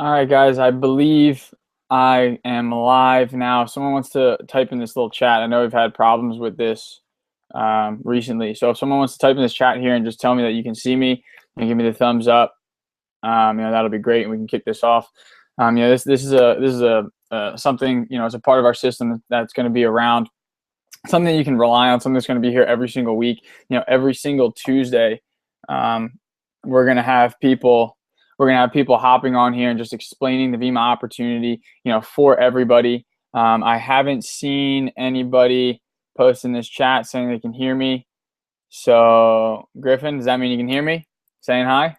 All right, guys, I believe I am live now. If someone wants to type in this little chat, I know we've had problems with this recently. So if someone wants to type in this chat here and just tell me that you can see me and give me the thumbs up, that'll be great, and we can kick this off. This is something, it's a part of our system that's going to be around, something you can rely on, something that's going to be here every single week. Every single Tuesday, um, we're going to have people hopping on here and just explaining the VIMA opportunity, for everybody. I haven't seen anybody post in this chat saying they can hear me. So Griffin, does that mean you can hear me saying hi?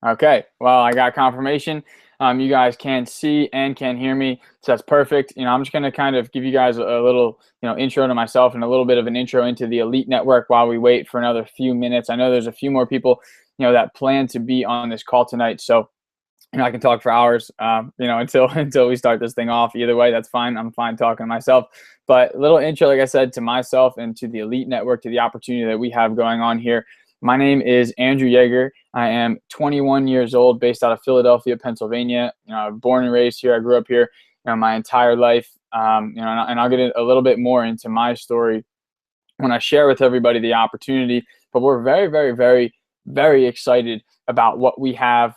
Okay, well, I got confirmation. You guys can see and can hear me, so that's perfect. I'm just going to kind of give you guys a little, intro to myself and a little bit of an intro into the Elite Network while we wait for another few minutes. I know there's a few more people, that plan to be on this call tonight, so I can talk for hours, until we start this thing off. Either way, that's fine. I'm fine talking to myself. But a little intro, like I said, to myself and to the Elite Network, to the opportunity that we have going on here. My name is Andrew Yeager. I am 21 years old, based out of Philadelphia, Pennsylvania. Born and raised here. I grew up here, my entire life. And I'll get a little bit more into my story when I share with everybody the opportunity. But we're very, very, very, very excited about what we have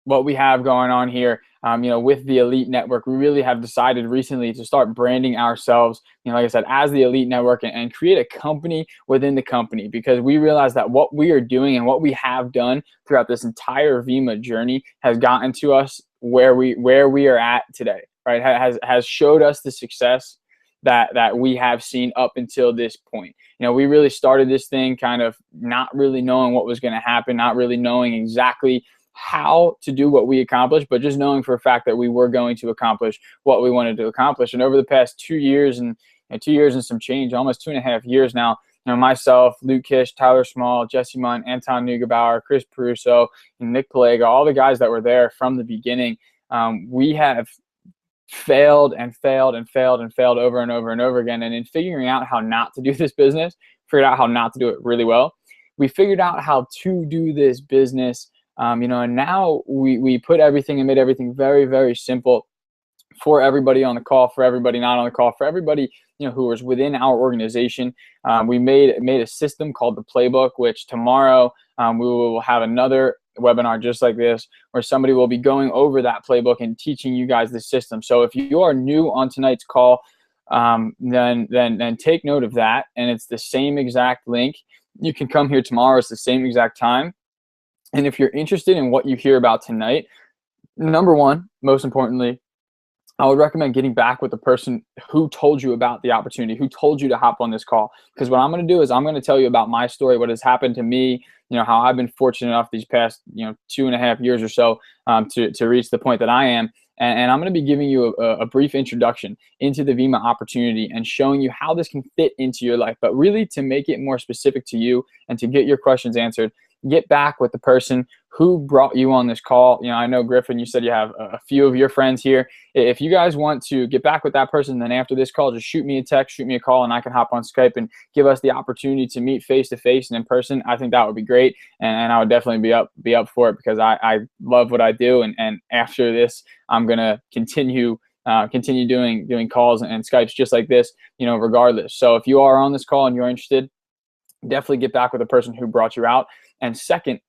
going on here. With the Elite Network, we really have decided recently to start branding ourselves, like I said, as the Elite Network, and create a company within the company, because we realize that what we are doing and what we have done throughout this entire VIMA journey has gotten to us where we are at today, right? Has showed us the success that we have seen up until this point. We really started this thing kind of not really knowing what was going to happen, not really knowing exactly how to do what we accomplished, but just knowing for a fact that we were going to accomplish what we wanted to accomplish. And over the past 2 years and 2 years and some change, almost 2.5 years now, myself, Luke Kish, Tyler Small, Jesse Munn, Anton Neugebauer, Chris Peruso, and Nick Palega, all the guys that were there from the beginning, we have failed and failed and failed and failed over and over and over again. And in figuring out how not to do this business, figured out how not to do it really well. We figured out how to do this business. And now we put everything and made everything very, very simple for everybody on the call, for everybody not on the call, for everybody, who was within our organization. We made a system called the Playbook, which tomorrow we will have another webinar just like this, where somebody will be going over that playbook and teaching you guys the system. So if you are new on tonight's call, then take note of that. And it's the same exact link. You can come here tomorrow. It's the same exact time. And if you're interested in what you hear about tonight, number one, most importantly, I would recommend getting back with the person who told you about the opportunity, who told you to hop on this call. Because what I'm going to do is I'm going to tell you about my story, what has happened to me, how I've been fortunate enough these past, 2.5 years or so to reach the point that I am. And I'm going to be giving you a brief introduction into the VIMA opportunity and showing you how this can fit into your life. But really, to make it more specific to you and to get your questions answered, get back with the person who brought you on this call. I know, Griffin, you said you have a few of your friends here. If you guys want to get back with that person, then after this call, just shoot me a text, shoot me a call, and I can hop on Skype and give us the opportunity to meet face-to-face and in person. I think that would be great, and I would definitely be up for it, because I love what I do, and after this, I'm going to continue doing calls and Skypes just like this, regardless. So if you are on this call and you're interested, definitely get back with the person who brought you out. And second,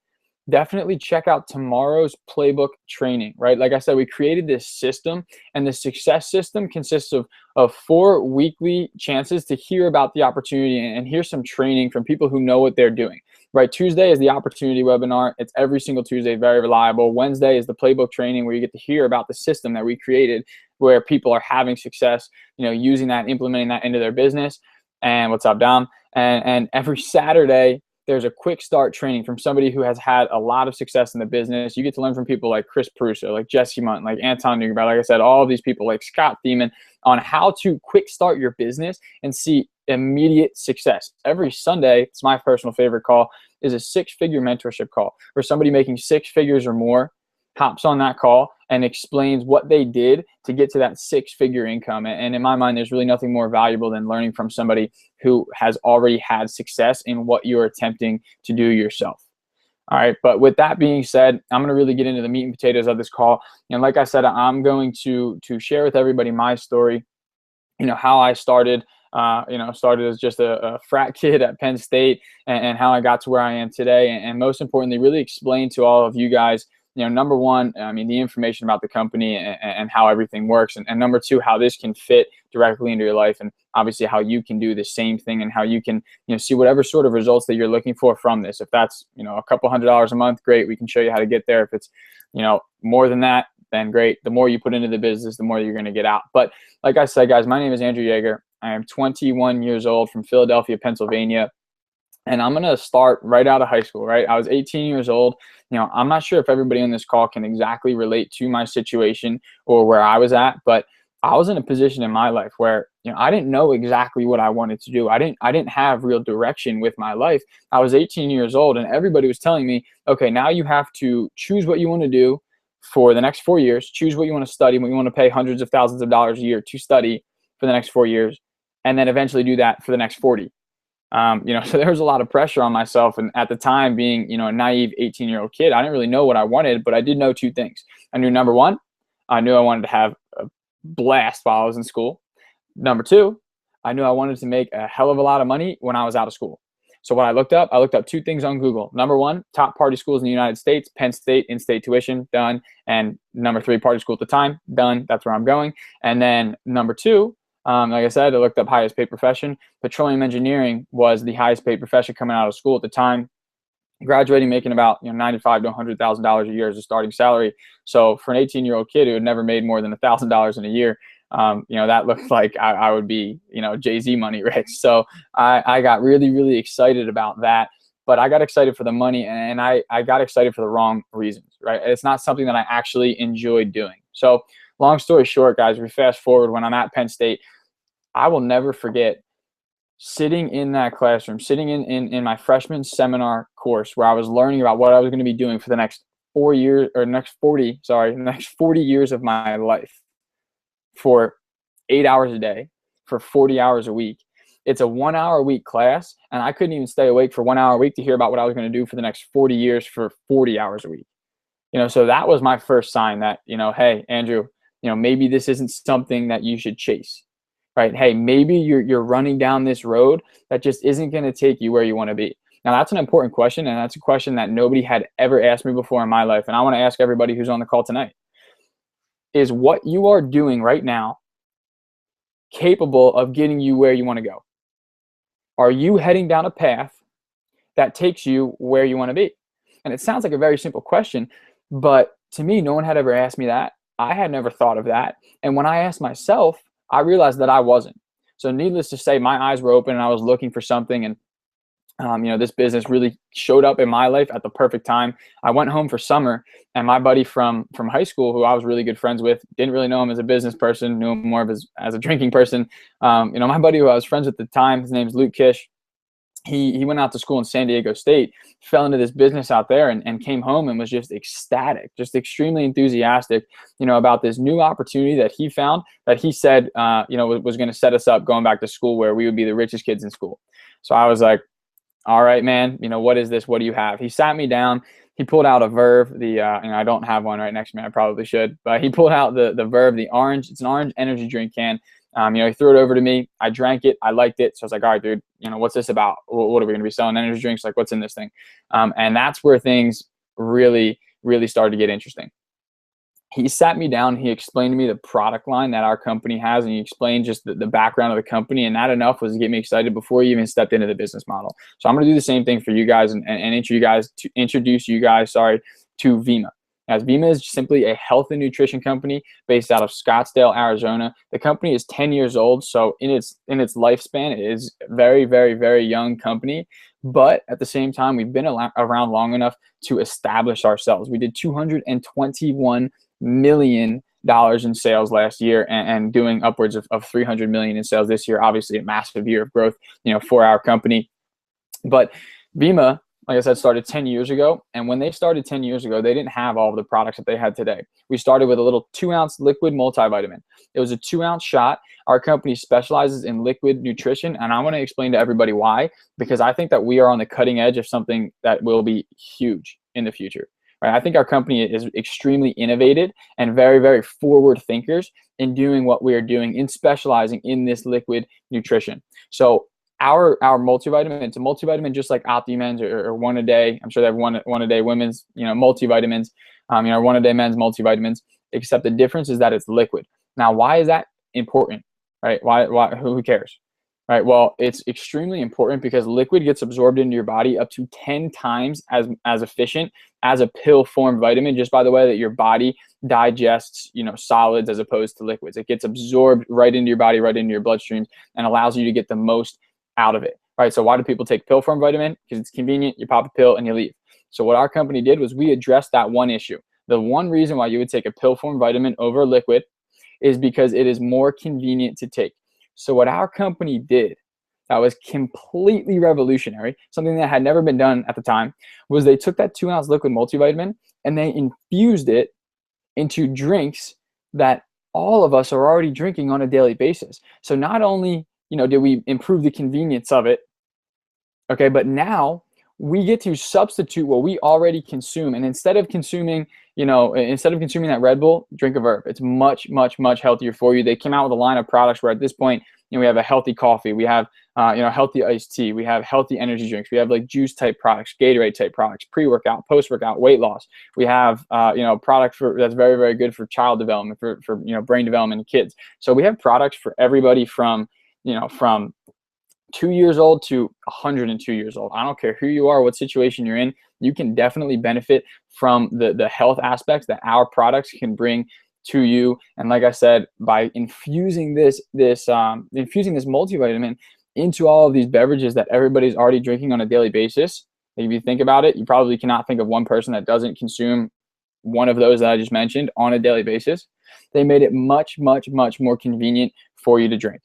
definitely check out tomorrow's playbook training, right? Like I said, we created this system, and the success system consists of 4 weekly chances to hear about the opportunity and hear some training from people who know what they're doing, right? Tuesday is the opportunity webinar. It's every single Tuesday, very reliable. Wednesday is the playbook training, where you get to hear about the system that we created, where people are having success, using that, implementing that into their business. And what's up, Dom? And every Saturday, there's a quick start training from somebody who has had a lot of success in the business. You get to learn from people like Chris Peruso, like Jesse Munn, like Anton Neugebauer, like I said, all of these people, like Scott Thiemann, on how to quick start your business and see immediate success. Every Sunday, it's my personal favorite call, is a 6-figure mentorship call, where somebody making 6 figures or more hops on that call and explains what they did to get to that 6-figure income. And in my mind, there's really nothing more valuable than learning from somebody who has already had success in what you're attempting to do yourself. All right. But with that being said, I'm going to really get into the meat and potatoes of this call. And like I said, I'm going to share with everybody my story, how I started, started as just a frat kid at Penn State, and how I got to where I am today. And most importantly, really explain to all of you guys, number one, I mean, the information about the company and how everything works. And number two, how this can fit directly into your life, and obviously how you can do the same thing, and how you can, see whatever sort of results that you're looking for from this. If that's, a couple $100s a month, great. We can show you how to get there. If it's, more than that, then great. The more you put into the business, the more you're going to get out. But like I said, guys, my name is Andrew Yeager. I am 21 years old, from Philadelphia, Pennsylvania. And I'm going to start right out of high school, right? I was 18 years old. I'm not sure if everybody on this call can exactly relate to my situation or where I was at, but I was in a position in my life where, I didn't know exactly what I wanted to do. I didn't have real direction with my life. I was 18 years old, and everybody was telling me, okay, now you have to choose what you want to do for the next 4 years, choose what you want to study, what you want to pay hundreds of thousands of dollars a year to study for the next 4 years, and then eventually do that for the next 40. So there was a lot of pressure on myself. And at the time, being, a naive 18-year-old kid, I didn't really know what I wanted, but I did know two things. I knew, number one, I knew I wanted to have a blast while I was in school. Number two, I knew I wanted to make a hell of a lot of money when I was out of school. So what I looked up two things on Google. Number one, top party schools in the United States: Penn State, in-state tuition, done. And number three, party school at the time, done. That's where I'm going. And then number two, like I said, I looked up highest paid profession. Petroleum engineering was the highest paid profession coming out of school at the time. Graduating, making about $95,000 to $100,000 a year as a starting salary. So for an 18-year-old kid who had never made more than $1,000 in a year, that looked like I would be, Jay-Z money rich. So I got really, really excited about that. But I got excited for the money, and I got excited for the wrong reasons, right? It's not something that I actually enjoyed doing. So long story short, guys, we fast forward when I'm at Penn State. I will never forget sitting in that classroom, sitting in my freshman seminar course, where I was learning about what I was going to be doing for the next 4 years, or next 40 years of my life, for 8 hours a day, for 40 hours a week. It's a 1 hour a week class, and I couldn't even stay awake for 1 hour a week to hear about what I was going to do for the next 40 years for 40 hours a week. So that was my first sign that, hey, Andrew, maybe this isn't something that you should chase, right? Hey, maybe you're running down this road that just isn't going to take you where you want to be. Now, that's an important question, and that's a question that nobody had ever asked me before in my life. And I want to ask everybody who's on the call tonight: is what you are doing right now capable of getting you where you want to go? Are you heading down a path that takes you where you want to be? And it sounds like a very simple question, but to me, no one had ever asked me that. I had never thought of that. And when I asked myself, I realized that I wasn't. So needless to say, my eyes were open, and I was looking for something. And this business really showed up in my life at the perfect time. I went home for summer, and my buddy from high school, who I was really good friends with, didn't really know him as a business person, knew him more of as a drinking person. My buddy who I was friends with at the time, his name's Luke Kish. He went out to school in San Diego State, fell into this business out there, and came home and was just ecstatic, just extremely enthusiastic, about this new opportunity that he found, that he said, was going to set us up going back to school, where we would be the richest kids in school. So I was like, all right, man, what is this? What do you have? He sat me down. He pulled out a Verve, I don't have one right next to me. I probably should, but he pulled out the Verve, the orange. It's an orange energy drink can. He threw it over to me. I drank it. I liked it. So I was like, all right, dude, what's this about? What are we going to be selling? Energy drinks? Like, what's in this thing? And that's where things really, really started to get interesting. He sat me down. He explained to me the product line that our company has, and he explained just the background of the company. And that enough was to get me excited before he even stepped into the business model. So I'm going to do the same thing for you guys and introduce you guys to Vima. As Vima is simply a health and nutrition company based out of Scottsdale, Arizona. The company is 10 years old, so in its lifespan, it is a very, very, very young company. But at the same time, we've been around long enough to establish ourselves. We did $221 million in sales last year, and doing upwards of $300 million in sales this year. Obviously, a massive year of growth, for our company. But Vima like I said, started 10 years ago. And when they started 10 years ago, they didn't have all of the products that they had today. We started with a little 2-ounce liquid multivitamin. It was a 2-ounce shot. Our company specializes in liquid nutrition. And I want to explain to everybody why, because I think that we are on the cutting edge of something that will be huge in the future. Right? I think our company is extremely innovative and very, very forward thinkers in doing what we are doing, in specializing in this liquid nutrition. So our multivitamin, it's a multivitamin just like Optimens or one a day. I'm sure they have one a day women's, multivitamins, one a day men's multivitamins, except the difference is that it's liquid. Now, why is that important, right? Why, who cares? Right. Well, it's extremely important because liquid gets absorbed into your body up to 10 times as efficient as a pill form vitamin, just by the way that your body digests, solids as opposed to liquids. It gets absorbed right into your body, right into your bloodstreams, and allows you to get the most out of it. Right. So why do people take pill form vitamin? Because it's convenient. You pop a pill and you leave. So what our company did was we addressed that one issue. The one reason why you would take a pill form vitamin over liquid is because it is more convenient to take. So what our company did that was completely revolutionary, something that had never been done at the time, was they took that 2-ounce liquid multivitamin and they infused it into drinks that all of us are already drinking on a daily basis. So not only, did we improve the convenience of it, okay, but now we get to substitute what we already consume. And instead of consuming that Red Bull, drink a Verb. It's much, much, much healthier for you. They came out with a line of products where at this point, we have a healthy coffee. We have, healthy iced tea. We have healthy energy drinks. We have like juice type products, Gatorade type products, pre-workout, post-workout, weight loss. We have, products that's very, very good for child development, for brain development in kids. So we have products for everybody from 2 years old to 102 years old. I don't care who you are, what situation you're in, you can definitely benefit from the health aspects that our products can bring to you. And like I said, by infusing this multivitamin into all of these beverages that everybody's already drinking on a daily basis, if you think about it, you probably cannot think of one person that doesn't consume one of those that I just mentioned on a daily basis. They made it much, much, much more convenient for you to drink.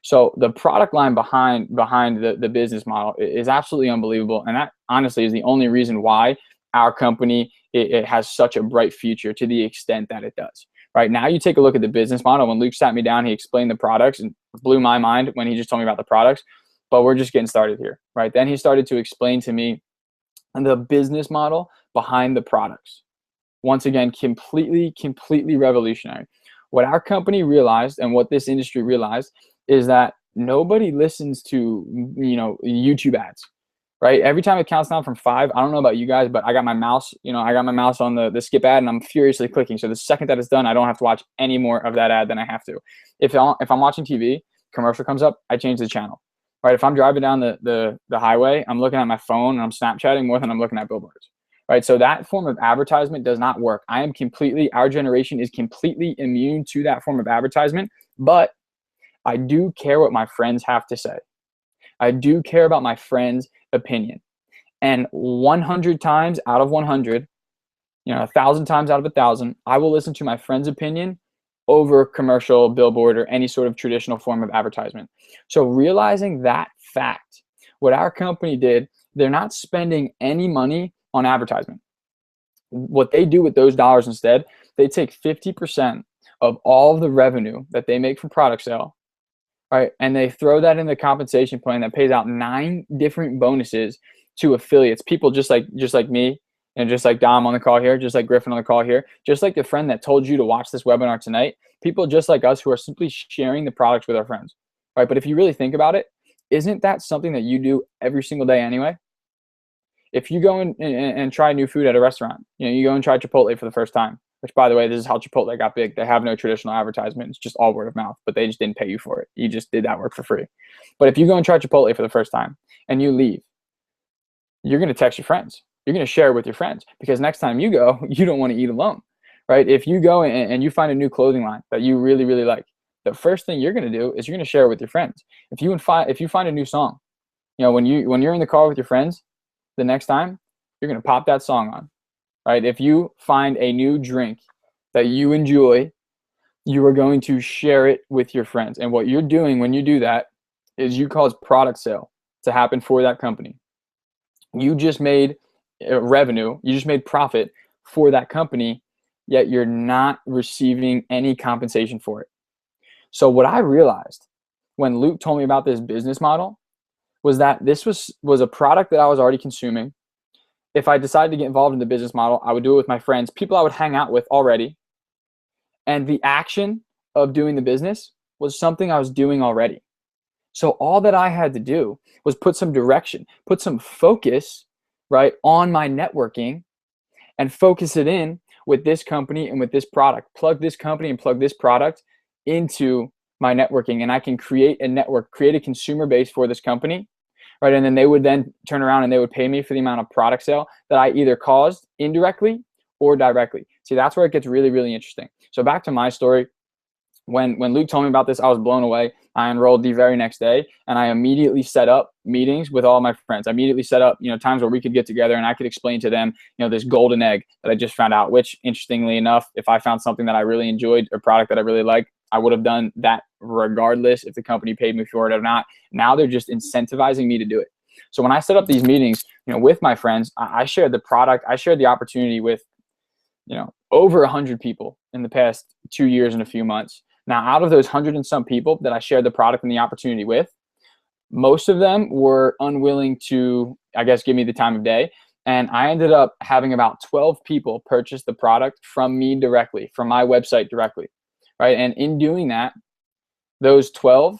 So the product line behind the business model is absolutely unbelievable. And that honestly is the only reason why our company, it has such a bright future to the extent that it does. Right now, you take a look at the business model. When Luke sat me down, he explained the products and blew my mind when he just told me about the products, but we're just getting started here, right? Then he started to explain to me the business model behind the products. Once again, completely revolutionary. What our company realized and what this industry realized is that nobody listens to, YouTube ads, right? Every time it counts down from 5, I don't know about you guys, but I got my mouse, on the skip ad and I'm furiously clicking. So the second that it's done, I don't have to watch any more of that ad than I have to. If I'm watching TV, commercial comes up, I change the channel, right? If I'm driving down the highway, I'm looking at my phone and I'm Snapchatting more than I'm looking at billboards, right? So that form of advertisement does not work. Our generation is completely immune to that form of advertisement, but I do care what my friends have to say. I do care about my friends' opinion. And 100 times out of 100, 1,000 times out of 1,000, I will listen to my friend's opinion over commercial, billboard, or any sort of traditional form of advertisement. So realizing that fact, what our company did, they're not spending any money on advertisement. What they do with those dollars instead, they take 50% of all of the revenue that they make from product sale, right? And they throw that in the compensation plan that pays out 9 different bonuses to affiliates, people just like me, and just like Dom on the call here, just like Griffin on the call here, just like the friend that told you to watch this webinar tonight, people just like us who are simply sharing the products with our friends, right? But if you really think about it, isn't that something that you do every single day anyway? If you go and try new food at a restaurant, you go and try Chipotle for the first time, which, by the way, this is how Chipotle got big. They have no traditional advertisement. It's just all word of mouth, but they just didn't pay you for it. You just did that work for free. But if you go and try Chipotle for the first time and you leave, you're going to text your friends. You're going to share it with your friends because next time you go, you don't want to eat alone, right? If you go and you find a new clothing line that you really, really like, the first thing you're going to do is you're going to share it with your friends. If you find a new song, when you're in the car with your friends, the next time you're going to pop that song on, right? If you find a new drink that you enjoy, you are going to share it with your friends. And what you're doing when you do that is you cause product sale to happen for that company. You just made revenue, you just made profit for that company, yet you're not receiving any compensation for it. So what I realized when Luke told me about this business model was that this was a product that I was already consuming. If I decided to get involved in the business model, I would do it with my friends, people I would hang out with already. And the action of doing the business was something I was doing already. So all that I had to do was put some direction, put some focus, right, on my networking and focus it in with this company and with this product. Plug this company and plug this product into my networking, and I can create a network, create a consumer base for this company, right? And then they would then turn around and they would pay me for the amount of product sale that I either caused indirectly or directly. See, that's where it gets really, really interesting. So back to my story. When Luke told me about this, I was blown away. I enrolled the very next day, and I immediately set up meetings with all my friends. I immediately set up, times where we could get together and I could explain to them, this golden egg that I just found out, which interestingly enough, if I found something that I really enjoyed, a product that I really liked, I would have done that regardless if the company paid me for it or not. Now they're just incentivizing me to do it. So when I set up these meetings, with my friends, I shared the product, I shared the opportunity with, over 100 people in the past 2 years and a few months. Now, out of those 100 and some people that I shared the product and the opportunity with, most of them were unwilling to, I guess, give me the time of day. And I ended up having about 12 people purchase the product from me directly, from my website directly, right? And in doing that, those 12,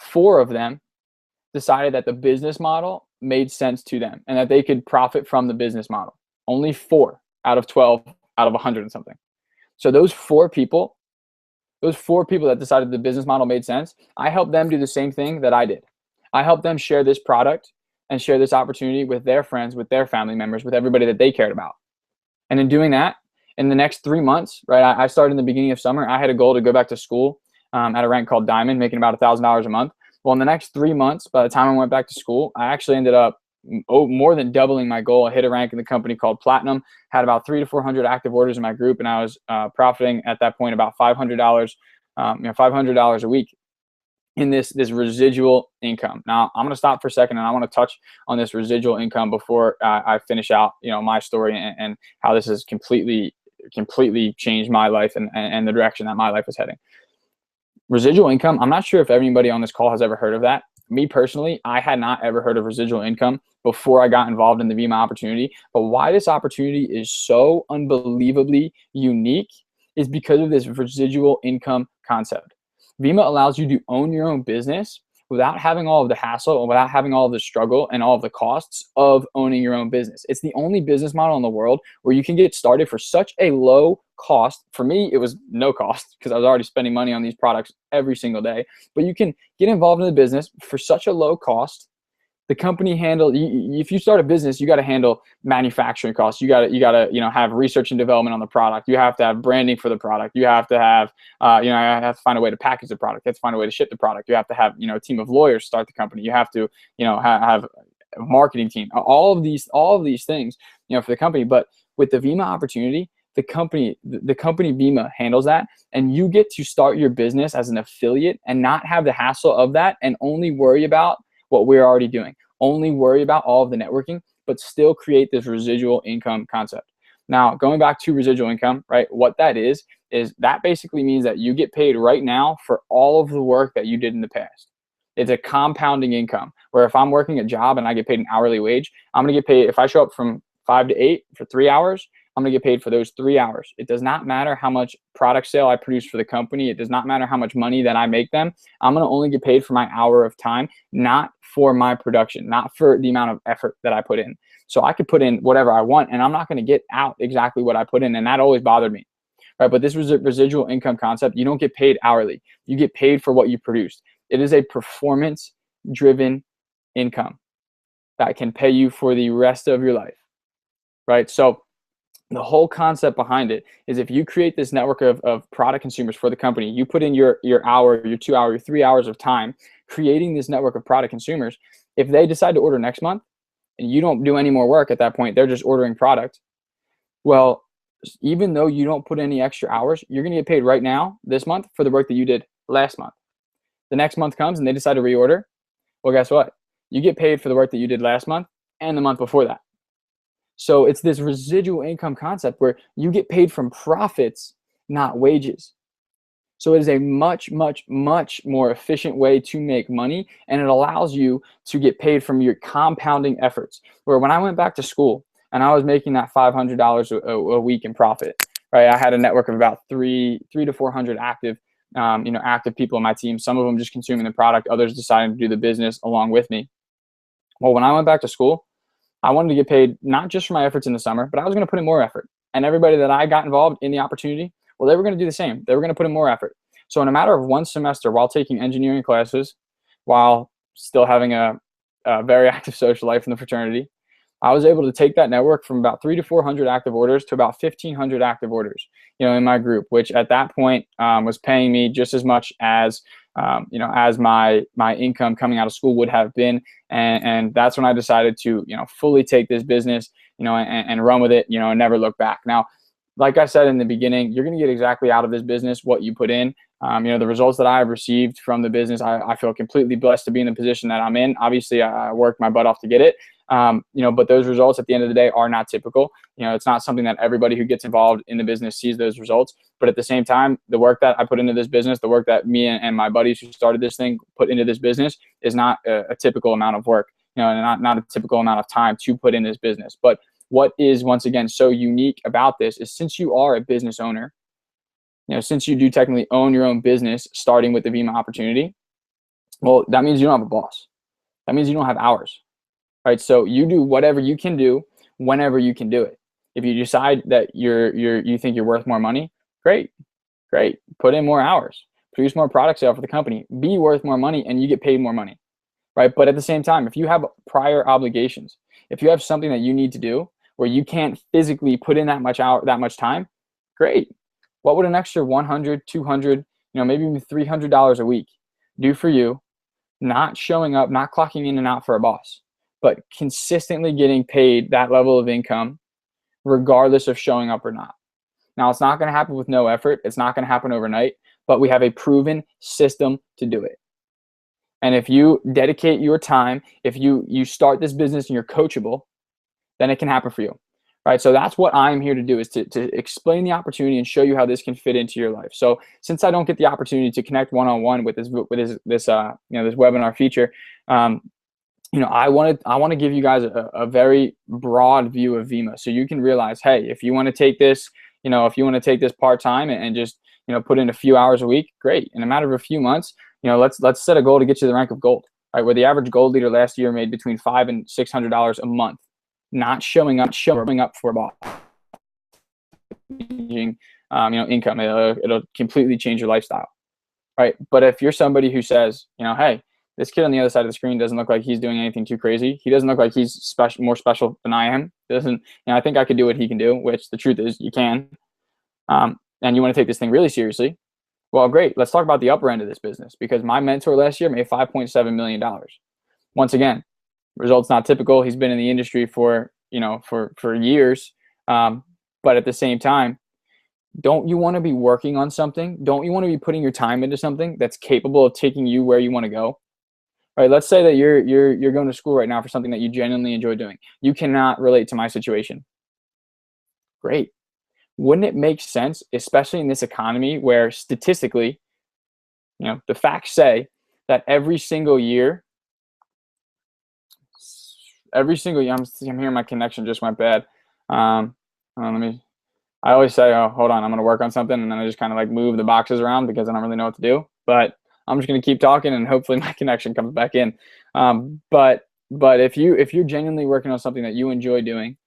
4 of them decided that the business model made sense to them and that they could profit from the business model. Only 4 out of 12 out of 100 and something. So those 4 people that decided the business model made sense, I helped them do the same thing that I did. I helped them share this product and share this opportunity with their friends, with their family members, with everybody that they cared about. And in doing that, in the next 3 months, right, I started in the beginning of summer. I had a goal to go back to school at a rank called Diamond, making about $1,000 a month. Well, in the next 3 months, by the time I went back to school, I actually ended up more than doubling my goal. I hit a rank in the company called Platinum, had about 300 to 400 active orders in my group, and I was profiting at that point about $500, $500 a week in this residual income. Now, I'm going to stop for a second, and I want to touch on this residual income before I finish out, my story and how this has completely changed my life and the direction that my life is heading. Residual income, I'm not sure if everybody on this call has ever heard of that. Me personally, I had not ever heard of residual income before I got involved in the VMA opportunity. But why this opportunity is so unbelievably unique is because of this residual income concept. VMA allows you to own your own business without having all of the hassle and without having all of the struggle and all of the costs of owning your own business. It's the only business model in the world where you can get started for such a low cost. For me, it was no cost because I was already spending money on these products every single day. But you can get involved in the business for such a low cost. The company if you start a business, you got to handle manufacturing costs. You got to have research and development on the product. You have to have branding for the product. You have to have you have to find a way to package the product. You have to find a way to ship the product. You have to have a team of lawyers start the company. You have to have a marketing team. All of these things for the company. But with the VMA opportunity, the company VMA handles that, and you get to start your business as an affiliate and not have the hassle of that, and only worry about what we're already doing. Only worry about all of the networking, but still create this residual income concept. Now, going back to residual income, right? What that is that basically means that you get paid right now for all of the work that you did in the past. It's a compounding income where if I'm working a job and I get paid an hourly wage, I'm going to get paid if I show up from 5 to 8 for 3 hours. I'm going to get paid for those 3 hours. It does not matter how much product sale I produce for the company. It does not matter how much money that I make them. I'm going to only get paid for my hour of time, not for my production, not for the amount of effort that I put in. So I could put in whatever I want, and I'm not going to get out exactly what I put in, and that always bothered me. Right? But this was a residual income concept. You don't get paid hourly. You get paid for what you produced. It is a performance-driven income that can pay you for the rest of your life. Right? So the whole concept behind it is if you create this network of product consumers for the company, you put in your hour, your 2 hour, your 3 hours of time creating this network of product consumers. If they decide to order next month and you don't do any more work at that point, they're just ordering product. Well, even though you don't put any extra hours, you're going to get paid right now this month for the work that you did last month. The next month comes and they decide to reorder. Well, guess what? You get paid for the work that you did last month and the month before that. So it's this residual income concept where you get paid from profits, not wages. So it is a much, much, much more efficient way to make money, and it allows you to get paid from your compounding efforts. Where when I went back to school and I was making that $500 a week in profit, right? I had a network of about three to 400 active, active people on my team. Some of them just consuming the product, others deciding to do the business along with me. Well, when I went back to school, I wanted to get paid not just for my efforts in the summer, but I was going to put in more effort. And everybody that I got involved in the opportunity, well, they were going to do the same. They were going to put in more effort. So in a matter of one semester, while taking engineering classes, while still having a very active social life in the fraternity, I was able to take that network from about 300 to 400 active orders to about 1,500 active orders, in my group, which at that point was paying me just as much as, as my income coming out of school would have been. And that's when I decided to, fully take this business, and run with it, and never look back. Now, like I said in the beginning, you're going to get exactly out of this business what you put in. The results that I've received from the business, I feel completely blessed to be in the position that I'm in. Obviously, I worked my butt off to get it. But those results at the end of the day are not typical. It's not something that everybody who gets involved in the business sees those results. But at the same time, the work that I put into this business, the work that me and my buddies who started this thing put into this business is not a typical amount of work, and not a typical amount of time to put in this business. But what is, once again, so unique about this is since you are a business owner, since you do technically own your own business, starting with the Vima opportunity, well, that means you don't have a boss. That means you don't have hours, right? So you do whatever you can do whenever you can do it. If you decide that you think you're worth more money, great. Put in more hours, produce more product sale for the company, be worth more money, and you get paid more money, right? But at the same time, if you have prior obligations, if you have something that you need to do where you can't physically put in that much time, great. What would an extra $100, $200, maybe even $300 a week do for you? Not showing up, not clocking in and out for a boss, but consistently getting paid that level of income, regardless of showing up or not. Now, it's not going to happen with no effort. It's not going to happen overnight, but we have a proven system to do it. And if you dedicate your time, if you start this business and you're coachable, then it can happen for you. Right. So that's what I'm here to do, is to explain the opportunity and show you how this can fit into your life. So since I don't get the opportunity to connect one-on-one with this webinar feature, I want to give you guys a very broad view of Vima, so you can realize, hey, if you want to take this, part-time and just, put in a few hours a week, great. In a matter of a few months, let's set a goal to get you the rank of gold, right? Where the average gold leader last year made between $500 and $600 a month. Not showing up for a boss, income. It'll completely change your lifestyle, right? But if you're somebody who says, hey, this kid on the other side of the screen doesn't look like he's doing anything too crazy. He doesn't look like he's more special than I am. I think I could do what he can do, which the truth is you can. And you want to take this thing really seriously. Well, great. Let's talk about the upper end of this business, because my mentor last year made $5.7 million. Once again, results not typical. He's been in the industry for years. But at the same time, don't you want to be working on something? Don't you want to be putting your time into something that's capable of taking you where you want to go? Right? Let's say that you're going to school right now for something that you genuinely enjoy doing. You cannot relate to my situation. Great. Wouldn't it make sense, especially in this economy where statistically, the facts say that every single year, I'm hearing my connection just went bad. I always say, oh, hold on, I'm going to work on something. And then I just kind of like move the boxes around because I don't really know what to do, but I'm just going to keep talking and hopefully my connection comes back in. But if you're genuinely working on something that you enjoy doing,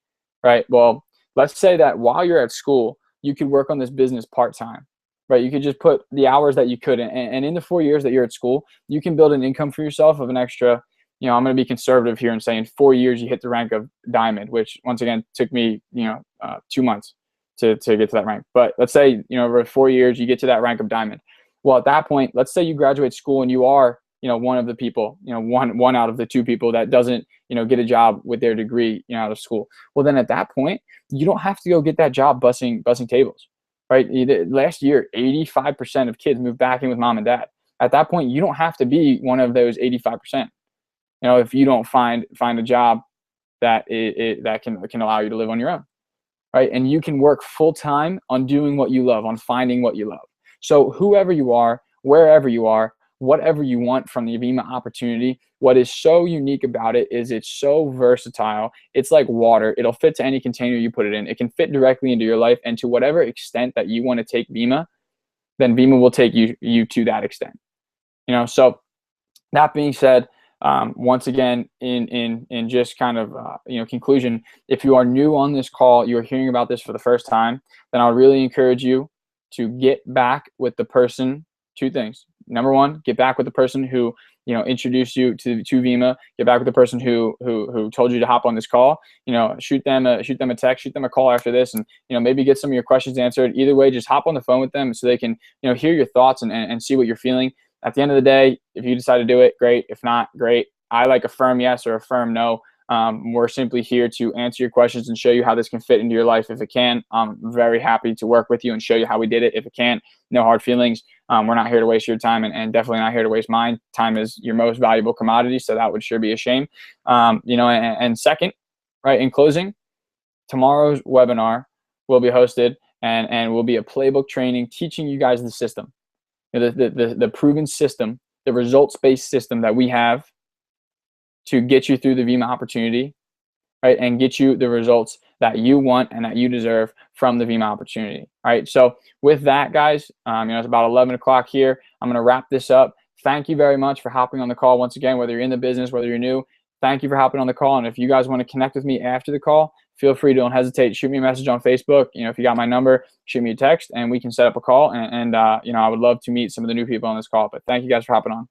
right? Well, let's say that while you're at school, you could work on this business part-time, right? You could just put the hours that you could, and in the 4 years that you're at school, you can build an income for yourself of an extra, I'm going to be conservative here and say in 4 years you hit the rank of diamond, which once again took me, 2 months to get to that rank. But let's say, over 4 years you get to that rank of diamond. Well, at that point, let's say you graduate school and you are, one of the people, one out of the two people that doesn't, get a job with their degree, out of school. Well, then at that point, you don't have to go get that job bussing tables, right? Last year, 85% of kids moved back in with mom and dad. At that point, you don't have to be one of those 85%. If you don't find a job, that that can allow you to live on your own, right? And you can work full time on doing what you love, on finding what you love. So whoever you are, wherever you are, whatever you want from the Avima opportunity, what is so unique about it is it's so versatile. It's like water. It'll fit to any container you put it in. It can fit directly into your life, and to whatever extent that you want to take Vima, then Vima will take you to that extent. So that being said, once again, in just kind of conclusion, if you are new on this call, you are hearing about this for the first time, then I'll really encourage you to get back with the person. Two things. Number one, get back with the person who introduced you to Vima. Get back with the person who told you to hop on this call. Shoot them a text, shoot them a call after this, and maybe get some of your questions answered. Either way, just hop on the phone with them so they can hear your thoughts and see what you're feeling. At the end of the day, if you decide to do it, great. If not, great. I like a firm yes or a firm no. We're simply here to answer your questions and show you how this can fit into your life. If it can, I'm very happy to work with you and show you how we did it. If it can't, no hard feelings. We're not here to waste your time, and definitely not here to waste mine. Time is your most valuable commodity, so that would sure be a shame. And second, right, in closing, tomorrow's webinar will be hosted and will be a playbook training teaching you guys the system. The proven system, the results-based system that we have to get you through the Vima opportunity, right, and get you the results that you want and that you deserve from the Vima opportunity. All right, so with that, guys, it's about 11 o'clock here. I'm going to wrap this up. Thank you very much for hopping on the call once again, whether you're in the business, whether you're new. Thank you for hopping on the call, and if you guys want to connect with me after the call, feel free. Don't hesitate. Shoot me a message on Facebook. If you got my number, shoot me a text, and we can set up a call. And I would love to meet some of the new people on this call. But thank you guys for hopping on.